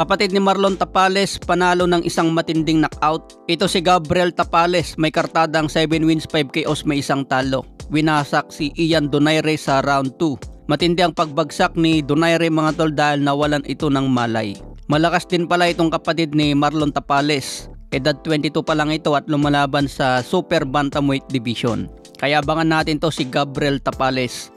Kapatid ni Marlon Tapales panalo ng isang matinding knockout. Ito si Gabriel Tapales, may kartadang 7 wins 5 KOs may isang talo. Winasak si Ian Donaire sa round 2. Matindi ang pagbagsak ni Donaire mga tol dahil nawalan ito ng malay. Malakas din pala itong kapatid ni Marlon Tapales. Edad 22 pa lang ito at lumalaban sa Super Bantamweight Division. Kaya abangan natin to si Gabriel Tapales.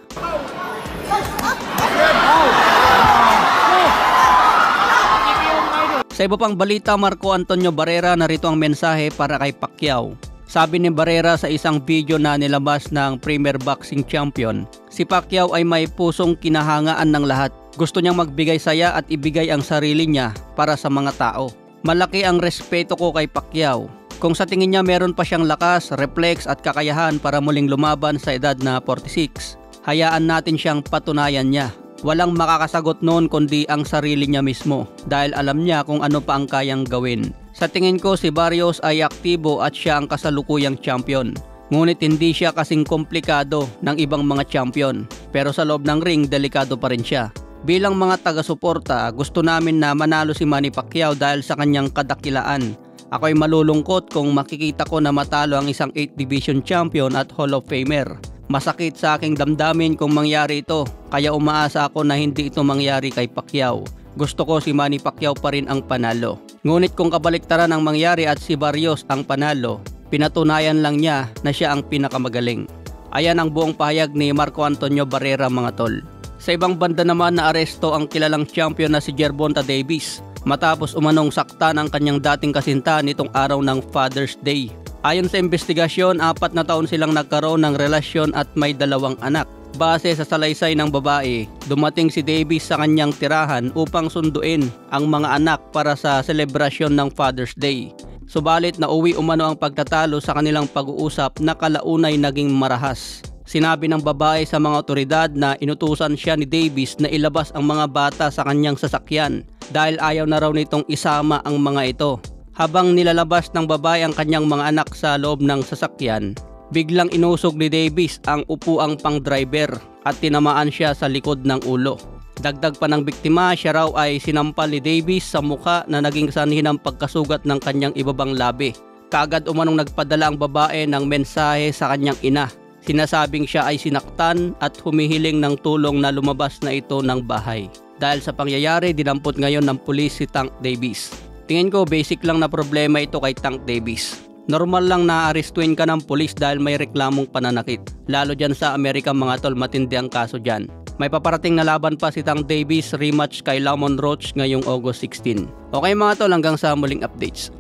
Sa iba pang balita, Marco Antonio Barrera, narito ang mensahe para kay Pacquiao. Sabi ni Barrera sa isang video na nilabas ng Premier Boxing Champion, si Pacquiao ay may pusong kinahangaan ng lahat. Gusto niyang magbigay saya at ibigay ang sarili niya para sa mga tao. Malaki ang respeto ko kay Pacquiao. Kung sa tingin niya meron pa siyang lakas, reflex at kakayahan para muling lumaban sa edad na 46, hayaan natin siyang patunayan niya. Walang makakasagot noon kundi ang sarili niya mismo dahil alam niya kung ano pa ang kayang gawin. Sa tingin ko si Barrios ay aktibo at siya ang kasalukuyang champion. Ngunit hindi siya kasing komplikado ng ibang mga champion. Pero sa loob ng ring, delikado pa rin siya. Bilang mga taga-suporta, gusto namin na manalo si Manny Pacquiao dahil sa kanyang kadakilaan. Ako'y malulungkot kung makikita ko na matalo ang isang 8th Division champion at Hall of Famer. Masakit sa aking damdamin kung mangyari ito, kaya umaasa ako na hindi ito mangyari kay Pacquiao. Gusto ko si Manny Pacquiao pa rin ang panalo. Ngunit kung kabaliktaran ang mangyari at si Barrios ang panalo, pinatunayan lang niya na siya ang pinakamagaling. Ayan ang buong pahayag ni Marco Antonio Barrera mga tol. Sa ibang banda naman na aresto ang kilalang champion na si Gervonta Davis matapos umanong saktan ang kanyang dating kasinta nitong araw ng Father's Day. Ayon sa investigasyon, 4 na taon silang nagkaroon ng relasyon at may 2 anak. Base sa salaysay ng babae, dumating si Davis sa kanyang tirahan upang sunduin ang mga anak para sa selebrasyon ng Father's Day. Subalit nauwi umano ang pagtatalo sa kanilang pag-uusap na kalaunay naging marahas. Sinabi ng babae sa mga otoridad na inutusan siya ni Davis na ilabas ang mga bata sa kanyang sasakyan dahil ayaw na raw nitong isama ang mga ito. Habang nilalabas ng babae ang kanyang mga anak sa loob ng sasakyan, biglang inusog ni Davis ang upuang pang-driver at tinamaan siya sa likod ng ulo. Dagdag pa ng biktima, siya raw ay sinampal ni Davis sa mukha na naging sanhi ng pagkasugat ng kanyang ibabang labi. Kaagad umanong nagpadala ang babae ng mensahe sa kanyang ina. Sinasabing siya ay sinaktan at humihiling ng tulong na lumabas na ito ng bahay. Dahil sa pangyayari, dinampot ngayon ng pulis si Tank Davis. Tingin ko basic lang na problema ito kay Tank Davis. Normal lang na arestuin ka ng pulis dahil may reklamong pananakit. Lalo dyan sa Amerika mga tol, matindi ang kaso dyan. May paparating na laban pa si Tank Davis, rematch kay Lamont Roach ngayong August 16. Okay mga tol, hanggang sa muling updates.